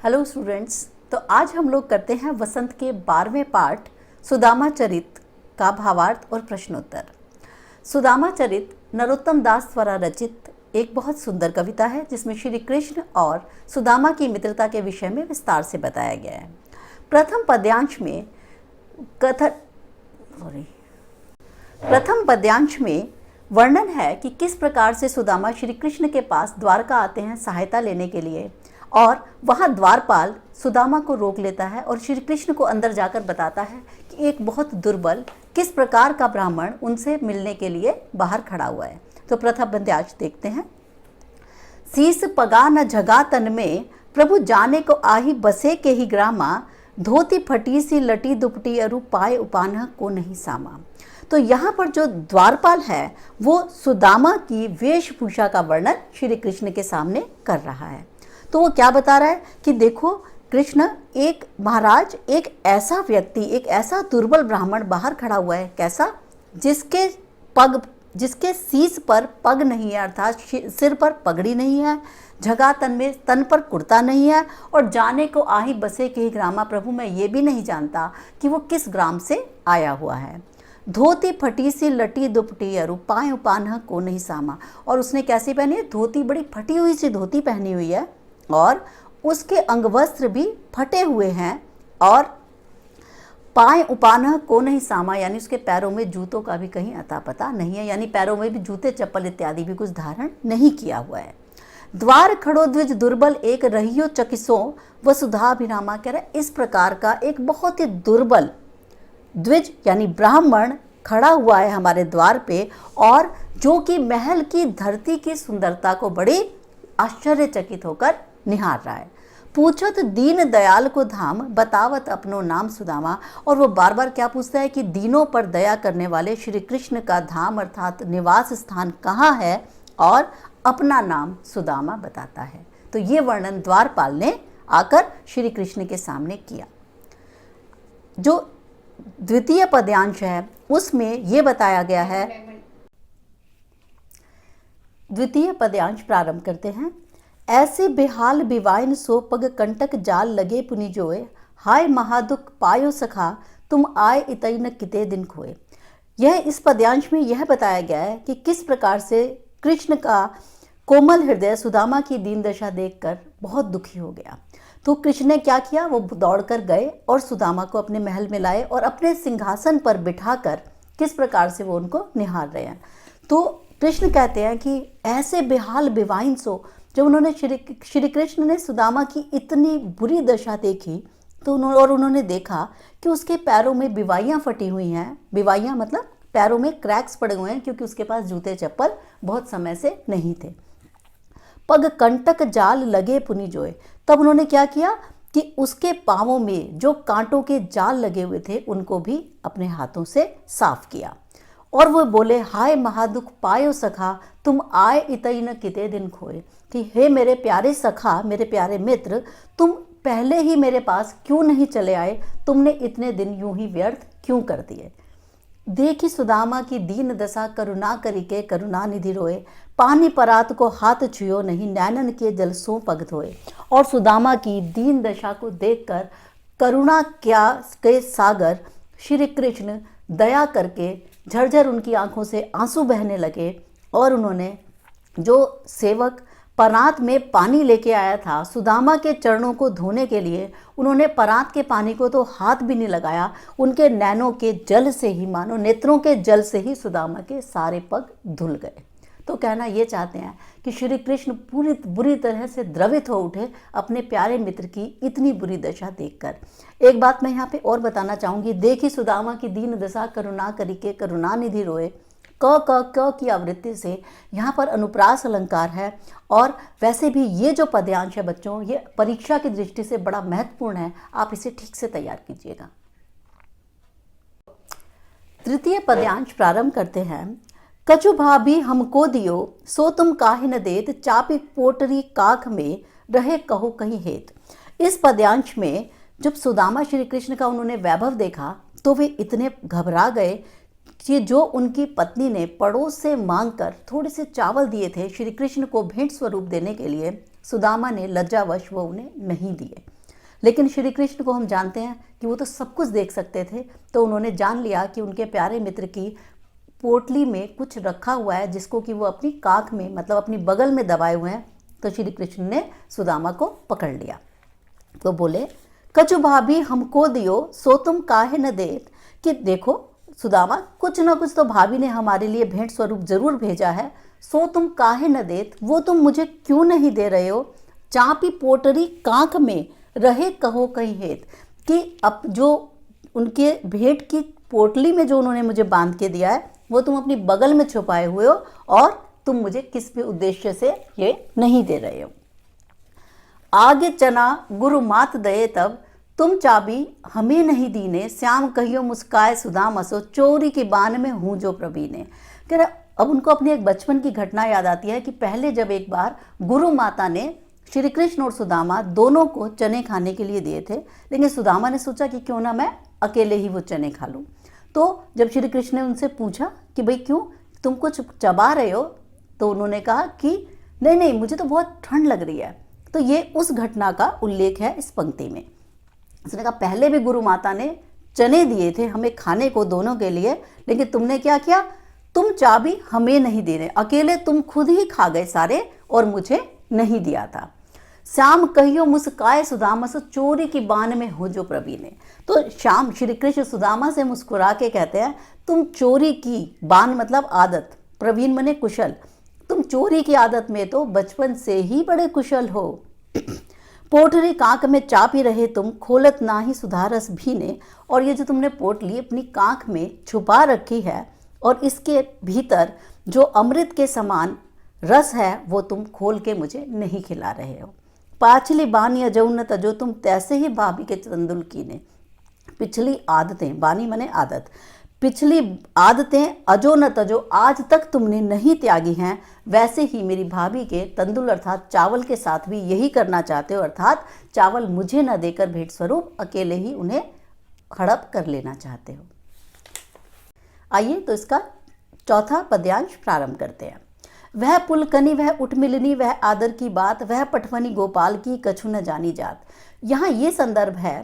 Hello students. तो आज हम लोग करते हैं वसंत के 12वें पाठ सुदामा चरित का भावार्थ और प्रश्नोत्तर। सुदामा चरित नरोत्तम दास द्वारा रचित एक बहुत सुंदर कविता है जिसमें श्री कृष्ण और सुदामा की मित्रता के विषय में विस्तार से बताया गया है। प्रथम पद्यांश में वर्णन है कि किस प्रकार से सुदामा श्री कृष्ण के पास द्वारका आते हैं सहायता लेने के लिए, और वहाँ द्वारपाल सुदामा को रोक लेता है और श्री कृष्ण को अंदर जाकर बताता है कि एक बहुत दुर्बल किस प्रकार का ब्राह्मण उनसे मिलने के लिए बाहर खड़ा हुआ है। तो प्रथम पद्यांश देखते हैं। शीस पगा न जगा तन में, प्रभु जाने को आही बसे के ही ग्रामा, धोती फटी सी लटी दुपटी अरु पाए उपान को नहीं सामा। तो यहाँ पर जो द्वारपाल है वो सुदामा की वेशभूषा का वर्णन श्री कृष्ण के सामने कर रहा है। तो वो क्या बता रहा है कि देखो कृष्ण, एक महाराज, एक ऐसा व्यक्ति, एक ऐसा दुर्बल ब्राह्मण बाहर खड़ा हुआ है। कैसा? जिसके शीश पर पग नहीं है, अर्थात सिर पर पगड़ी नहीं है, झगा तन में तन पर कुर्ता नहीं है, और जाने को आही बसे के ही ग्रामा, प्रभु मैं ये भी नहीं जानता कि वो किस ग्राम से आया हुआ है। धोती फटी सी लटी दुपटी अरु पाए उपान को नहीं सामा। और उसने कैसी पहनी है? धोती बड़ी फटी हुई सी धोती पहनी हुई है और उसके अंगवस्त्र भी फटे हुए हैं, और पाए उपान को नहीं सामा, यानी उसके पैरों में जूतों का भी कहीं अता पता नहीं है, यानी पैरों में भी जूते चप्पल इत्यादि भी कुछ धारण नहीं किया हुआ है। द्वार खड़ो द्विज दुर्बल एक रहियो चकिसो वसुधाभिरामा। कह रहा इस प्रकार का एक बहुत ही दुर्बल द्विज यानी ब्राह्मण खड़ा हुआ है हमारे द्वार पे, और जो कि महल की धरती की सुंदरता को बड़ी आश्चर्यचकित होकर निहार रहा है। पूछत दीन दयाल को धाम, बतावत अपनो नाम सुदामा। और वो बार बार क्या पूछता है कि दीनों पर दया करने वाले श्री कृष्ण का धाम अर्थात निवास स्थान कहाँ है, और अपना नाम सुदामा बताता है। तो ये वर्णन द्वारपाल ने आकर श्री कृष्ण के सामने किया। जो द्वितीय पद्यांश है उसमें ये बताया गया है। द्वितीय पद्यांश प्रारंभ करते हैं। ऐसे बेहाल बिवाइन सो पग कंटक जाल लगे पुनि जोए, हाय महादुख पायो सखा तुम आए इतई न किते दिन खोए। यह इस पद्यांश में यह बताया गया है कि किस प्रकार से कृष्ण का कोमल हृदय सुदामा की दीन दशा देखकर बहुत दुखी हो गया। तो कृष्ण ने क्या किया? वो दौड़कर गए और सुदामा को अपने महल में लाए और अपने सिंहासन पर बिठाकर किस प्रकार से वो उनको निहार रहे हैं। तो कृष्ण कहते हैं कि ऐसे बेहाल बिवाइन सो, जब उन्होंने श्री कृष्ण ने सुदामा की इतनी बुरी दशा देखी तो उन्होंने देखा कि उसके पैरों में बिवाइयाँ फटी हुई हैं। बिवाइयाँ मतलब पैरों में क्रैक्स पड़े हुए हैं, क्योंकि उसके पास जूते चप्पल बहुत समय से नहीं थे। पग कंटक जाल लगे पुनि जोए। तब उन्होंने क्या किया कि उसके पाँवों में जो कांटों के जाल लगे हुए थे उनको भी अपने हाथों से साफ किया, और वो बोले हाय महादुख पायो सखा तुम आए इतई न किते दिन खोए। कि हे मेरे प्यारे सखा, मेरे प्यारे मित्र, तुम पहले ही मेरे पास क्यों नहीं चले आए? तुमने इतने दिन यूं ही व्यर्थ क्यों कर दिए? देखी सुदामा की दीन दशा करुणा करिके करुणा निधि रोए, पानी परात को हाथ छुयो नहीं नैनन के जल सो पग धोए। और सुदामा की दीन दशा को देखकर करुणा क्या के सागर श्री कृष्ण दया करके झरझर उनकी आंखों से आंसू बहने लगे, और उन्होंने जो सेवक परात में पानी लेके आया था सुदामा के चरणों को धोने के लिए, उन्होंने परात के पानी को तो हाथ भी नहीं लगाया, उनके नैनों के जल से ही, मानो नेत्रों के जल से ही सुदामा के सारे पग धुल गए। तो कहना ये चाहते हैं कि श्री कृष्ण पूरी बुरी तरह से द्रवित हो उठे अपने प्यारे मित्र की इतनी बुरी दशा देखकर। एक बात मैं यहाँ पे और बताना चाहूँगी। देखी सुदामा की दीन दशा करुणा करिके करुणा निधि रोए, क की आवृत्ति से यहाँ पर अनुप्रास अलंकार है, और वैसे भी ये जो पद्यांश है बच्चों, ये परीक्षा की दृष्टि से बड़ा महत्वपूर्ण है। आप इसे ठीक से तैयार कीजिएगा। तृतीय पद्यांश प्रारंभ करते हैं। कछु भाभी हमको दियो सो तुम काहे न देत, चापी पोटरी काख में रहे कहो कहीं हेत। इस पद्यांश में जब सुदामा श्री कृष्ण का उन्होंने वैभव देखा तो वे इतने घबरा गए कि जो उनकी पत्नी ने पड़ोस से मांगकर थोड़े से चावल दिए थे श्री कृष्ण को भेंट स्वरूप देने के लिए, सुदामा ने लज्जावश वो उन्हें नहीं दिए। लेकिन श्री कृष्ण को हम जानते हैं कि वो तो सब कुछ देख सकते थे, तो उन्होंने जान लिया कि उनके प्यारे मित्र की पोटली में कुछ रखा हुआ है जिसको कि वो अपनी काख में मतलब अपनी बगल में दबाए हुए हैं। तो श्री कृष्ण ने सुदामा को पकड़ लिया। तो बोले, कछु भाभी हमको दियो सो तुम काहे न देत, कि देखो सुदामा, कुछ ना कुछ तो भाभी ने हमारे लिए भेंट स्वरूप जरूर भेजा है, सो तुम काहे न देत, वो तुम मुझे क्यों नहीं दे रहे हो। चापी पोटरी कांख में रहे कहो कहीं हेत, कि अब जो उनके भेंट की पोटली में जो उन्होंने मुझे बांध के दिया है वो तुम अपनी बगल में छुपाए हुए हो और तुम मुझे किस भी उद्देश्य से ये नहीं दे रहे हो। आगे चना गुरु मात दये तब, तुम चाबी हमें नहीं दीने, श्याम कहियो मुस्काए सुदाम असो, चोरी की बान में हूँ जो प्रवीणे। कह रहा, अब उनको अपनी एक बचपन की घटना याद आती है कि पहले जब एक बार गुरु माता ने श्री कृष्ण और सुदामा दोनों को चने खाने के लिए दिए थे, लेकिन सुदामा ने सोचा कि क्यों ना मैं अकेले ही वो चने खा लूँ। तो जब श्री कृष्ण ने उनसे पूछा कि भाई क्यों, तुम कुछ चबा रहे हो, तो उन्होंने कहा कि नहीं नहीं, मुझे तो बहुत ठंड लग रही है। तो ये उस घटना का उल्लेख है इस पंक्ति में। उसने कहा पहले भी गुरु माता ने चने दिए थे हमें खाने को दोनों के लिए, लेकिन तुमने क्या किया, तुम चाबी हमें नहीं दे रहे, अकेले तुम खुद ही खा गए सारे और मुझे नहीं दिया था। श्याम कहियो मुस्काए सुदामा सो, चोरी की बान में हो जो प्रवीणे। तो श्याम श्री कृष्ण सुदामा से मुस्कुरा के कहते हैं, तुम चोरी की बान मतलब आदत, प्रवीण मने कुशल, तुम चोरी की आदत में तो बचपन से ही बड़े कुशल हो। पोटरी कांख में चापी रहे तुम, खोलत ना ही सुधारस भीने। और ये जो तुमने पोटली अपनी कांख में छुपा रखी है और इसके भीतर जो अमृत के समान रस है वो तुम खोल के मुझे नहीं खिला रहे हो। पाछली बानी अजौन तजो, तुम तैसे ही भाभी के तंदुल कीने। पिछली आदतें, बानी मने आदत, पिछली आदतें अजो न तजो, आज तक तुमने नहीं त्यागी हैं, वैसे ही मेरी भाभी के तंदुल अर्थात चावल के साथ भी यही करना चाहते हो, अर्थात चावल मुझे न देकर भेंट स्वरूप अकेले ही उन्हें हड़प कर लेना चाहते हो। आइए तो इसका चौथा पद्यांश प्रारंभ करते हैं। वह पुलकनी वह उठ मिलनी वह आदर की बात, वह पटवनी गोपाल की कछु न जानी जात। यहाँ ये संदर्भ है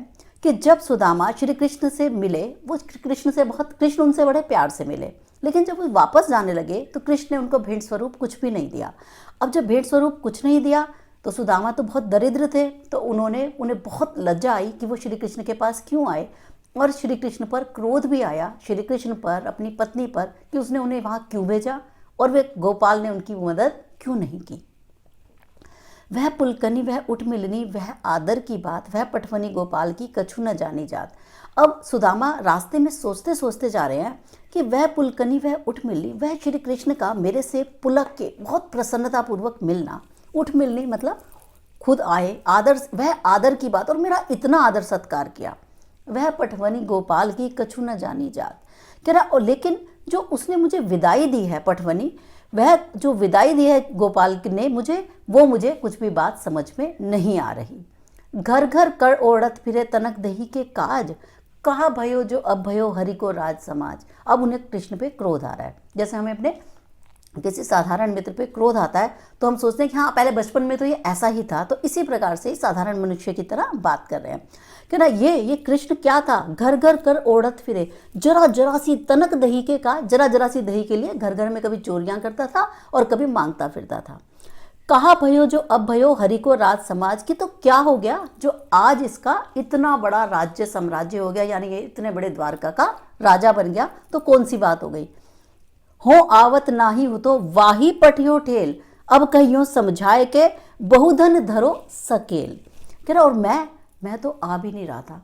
कि जब सुदामा श्री कृष्ण से मिले, वो कृष्ण उनसे बड़े प्यार से मिले, लेकिन जब वो वापस जाने लगे तो कृष्ण ने उनको भेंट स्वरूप कुछ भी नहीं दिया। अब जब भेंट स्वरूप कुछ नहीं दिया तो सुदामा तो बहुत दरिद्र थे, तो उन्हें बहुत लज्जा आई कि वो श्री कृष्ण के पास क्यों आए, और श्री कृष्ण पर क्रोध भी आया, श्री कृष्ण पर, अपनी पत्नी पर, कि उसने उन्हें वहाँ क्यों भेजा और वे गोपाल ने उनकी मदद क्यों नहीं की। वह पुलकनी वह उठ मिलनी वह आदर की बात, वह पटवनी गोपाल की कछु न जानी जात। अब सुदामा रास्ते में सोचते सोचते जा रहे हैं कि वह पुलकनी वह उठ मिलनी, वह श्री कृष्ण का मेरे से पुलक के बहुत प्रसन्नता पूर्वक मिलना, उठ मिलनी मतलब खुद आए, आदर, वह आदर की बात और मेरा इतना आदर सत्कार किया। वह पटवनी गोपाल की कछु न जानी जात, कह रहा, लेकिन जो उसने मुझे विदाई दी है, पटवनी, वह जो विदाई दी है गोपाल ने मुझे कुछ भी बात समझ में नहीं आ रही। घर घर कर ओढ़त फिरे तनक दही के काज, कहा भयो जो अब भयो हरि को राज समाज। अब उन्हें कृष्ण पे क्रोध आ रहा है। जैसे हमें अपने किसी साधारण मित्र पे क्रोध आता है तो हम सोचते हैं कि हाँ पहले बचपन में तो ये ऐसा ही था, तो इसी प्रकार से साधारण मनुष्य की तरह बात कर रहे हैं कि ना ये कृष्ण क्या था, घर घर कर ओढ़त फिरे, जरा जरा सी तनक दही के का, जरा जरा सी दही के लिए घर घर में कभी चोरियां करता था और कभी मांगता फिरता था। कहा भयो जो अब भयो हरि को राज समाज की, तो क्या हो गया जो आज इसका इतना बड़ा राज्य साम्राज्य हो गया, यानी ये इतने बड़े द्वारका का राजा बन गया, तो कौन सी बात हो गई। हो आवत नाही हो तो वाही पटियो ठेल, अब कहियो समझाए के बहुधन धरो सकेल। कह रहा और मैं तो आ भी नहीं रहा था,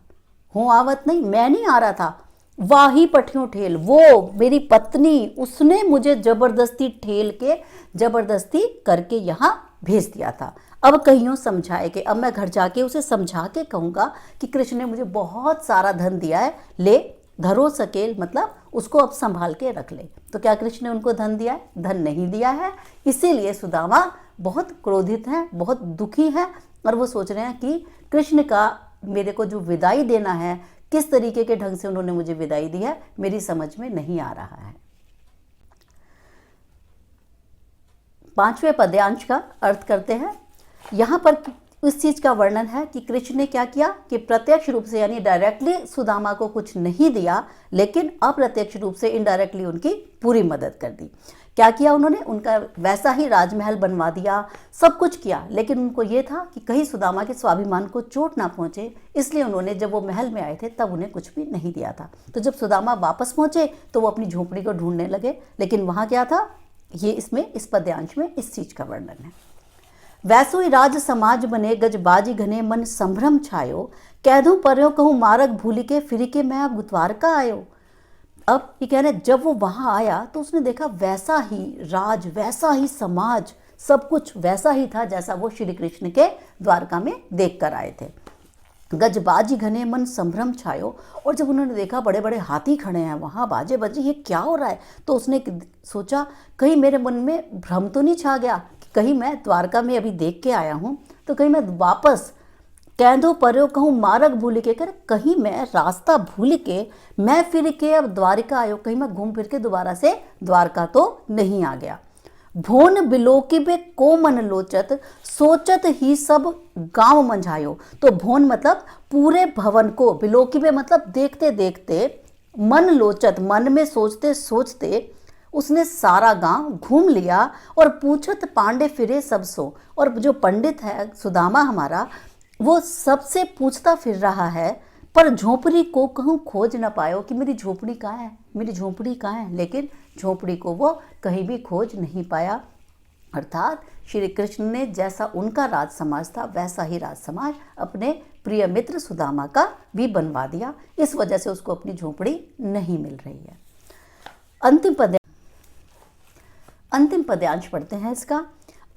हो आवत नहीं, मैं नहीं आ रहा था, वाही पटियो ठेल, वो मेरी पत्नी उसने मुझे जबरदस्ती ठेल के जबरदस्ती करके यहाँ भेज दिया था। अब कहियो समझाए के, अब मैं घर जाके उसे समझा के कहूँगा कि कृष्ण ने मुझे बहुत सारा धन दिया है, ले धरो सकेल मतलब उसको अब संभाल के रख ले। तो क्या कृष्ण ने उनको धन दिया है? धन नहीं दिया है। इसीलिए सुदामा बहुत क्रोधित हैं, बहुत दुखी हैं और वो सोच रहे हैं कि कृष्ण का मेरे को जो विदाई देना है, किस तरीके के ढंग से उन्होंने मुझे विदाई दी है, मेरी समझ में नहीं आ रहा है। 5वें पद्यांश का अर्थ करते हैं। यहाँ पर उस चीज का वर्णन है कि कृष्ण ने क्या किया कि प्रत्यक्ष रूप से यानी डायरेक्टली सुदामा को कुछ नहीं दिया, लेकिन अप्रत्यक्ष रूप से इनडायरेक्टली उनकी पूरी मदद कर दी। क्या किया उन्होंने, उनका वैसा ही राजमहल बनवा दिया, सब कुछ किया, लेकिन उनको ये था कि कहीं सुदामा के स्वाभिमान को चोट ना पहुंचे, इसलिए उन्होंने जब वो महल में आए थे तब उन्हें कुछ भी नहीं दिया था। तो जब सुदामा वापस पहुंचे तो वो अपनी झोपड़ी को ढूंढने लगे, लेकिन वहां क्या था, ये इसमें इस पद्यांश में इस चीज का वर्णन है। वैसो ही राज समाज बने गजबाजी घने मन संभ्रम छायो, कैदू पर्यो कहूँ मारक भूली के फिर के मैं अब द्वारका आयो। अब ये कह रहे जब वो वहां आया तो उसने देखा वैसा ही राज, वैसा ही समाज, सब कुछ वैसा ही था जैसा वो श्री कृष्ण के द्वारका में देख कर आए थे। गजबाजी घने मन संभ्रम छायो, और जब उन्होंने देखा बड़े बड़े हाथी खड़े हैं वहाँ, बाजे बजे, ये क्या हो रहा है, तो उसने सोचा कहीं मेरे मन में भ्रम तो नहीं छा गया कि कहीं मैं द्वारका में अभी देख के आया हूँ, तो कहीं मैं वापस कैंधो पर्यो कहूँ मार्ग भूल के, कर कहीं मैं रास्ता भूल के मैं फिर के अब द्वारिका आयो, कहीं मैं घूम फिर के दोबारा से द्वारका तो नहीं आ गया। भोन बिलोकी बे को मन लोचत, सोचत ही सब गांव मंझायो। तो भोन मतलब पूरे भवन को, बिलोकी बे मतलब देखते देखते, मन लोचत मन में सोचते सोचते उसने सारा गांव घूम लिया। और पूछत पांडे फिरे सब सो, और जो पंडित है सुदामा हमारा, वो सबसे पूछता फिर रहा है, पर झोपड़ी को कहूँ खोज न पायो कि मेरी झोपड़ी कहाँ है, मेरी झोपड़ी कहाँ है, लेकिन झोपड़ी को वो कहीं भी खोज नहीं पाया। अर्थात श्री कृष्ण ने जैसा उनका राज समाज था वैसा ही राज समाज अपने प्रिय मित्र सुदामा का भी बनवा दिया, इस वजह से उसको अपनी झोपड़ी नहीं मिल रही है। अंतिम पद्यांश पढ़ते हैं इसका।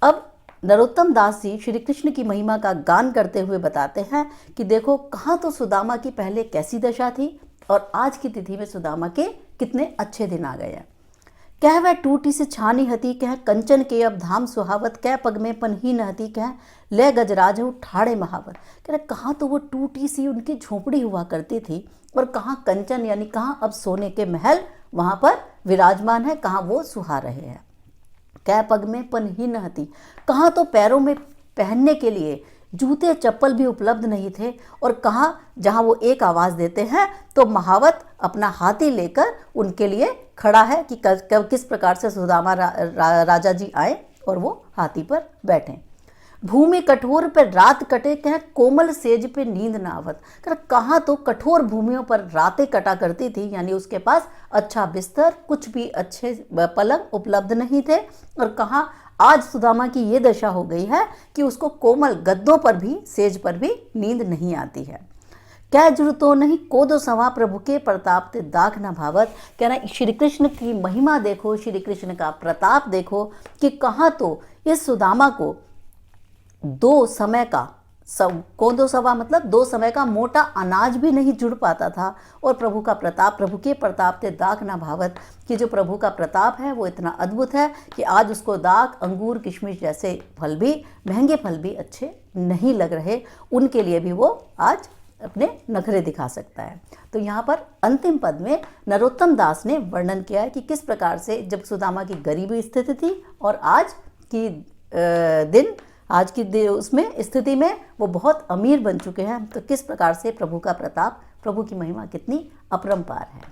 अब नरोत्तम दास जी श्री कृष्ण की महिमा का गान करते हुए बताते हैं कि देखो कहाँ तो सुदामा की पहले कैसी दशा थी और आज की तिथि में सुदामा के कितने अच्छे दिन आ गए हैं। कह वह टूटी से छानी हती, कह कंचन के अब धाम सुहावत, कह पग में पनही नहती, कह ले गजराज ठाड़े महावत। कह रहे कहाँ तो वो टूटी सी उनकी झोपड़ी हुआ करती थी और कहाँ कंचन यानी कहाँ अब सोने के महल वहाँ पर विराजमान है, कहाँ वो सुहा रहे हैं। कह पग में पनही नहती, कहाँ तो पैरों में पहनने के लिए जूते चप्पल भी उपलब्ध नहीं थे, और कहाँ जहाँ वो एक आवाज़ देते हैं तो महावत अपना हाथी लेकर उनके लिए खड़ा है कि किस प्रकार से सुदामा राजा जी आए और वो हाथी पर बैठे। भूमि कठोर पर रात कटे, कह कोमल सेज पे नींद न आवत। कहाँ तो कठोर भूमियों पर रातें कटा करती थी, यानी उसके पास अच्छा बिस्तर, कुछ भी अच्छे पलंग उपलब्ध नहीं थे, और कहाँ आज सुदामा की ये दशा हो गई है कि उसको कोमल गद्दों पर भी, सेज पर भी नींद नहीं आती है। क्या जरूरतो नहीं कोदो सवा, प्रभु के प्रताप ते दाख न भावत। कहना श्री कृष्ण की महिमा देखो, श्री कृष्ण का प्रताप देखो कि कहाँ तो इस सुदामा को दो समय का कोदो सवा मतलब दो समय का मोटा अनाज भी नहीं जुड़ पाता था, और प्रभु का प्रताप, प्रभु के प्रताप ते दाख ना भावत, कि जो प्रभु का प्रताप है वो इतना अद्भुत है कि आज उसको दाख, अंगूर, किशमिश जैसे फल भी, महंगे फल भी अच्छे नहीं लग रहे, उनके लिए भी वो आज अपने नखरे दिखा सकता है। तो यहाँ पर अंतिम पद में नरोत्तम दास ने वर्णन किया है कि किस प्रकार से जब सुदामा की गरीबी स्थिति थी और आज की आज की उसमें स्थिति में वो बहुत अमीर बन चुके हैं, तो किस प्रकार से प्रभु का प्रताप, प्रभु की महिमा कितनी अपरंपार है।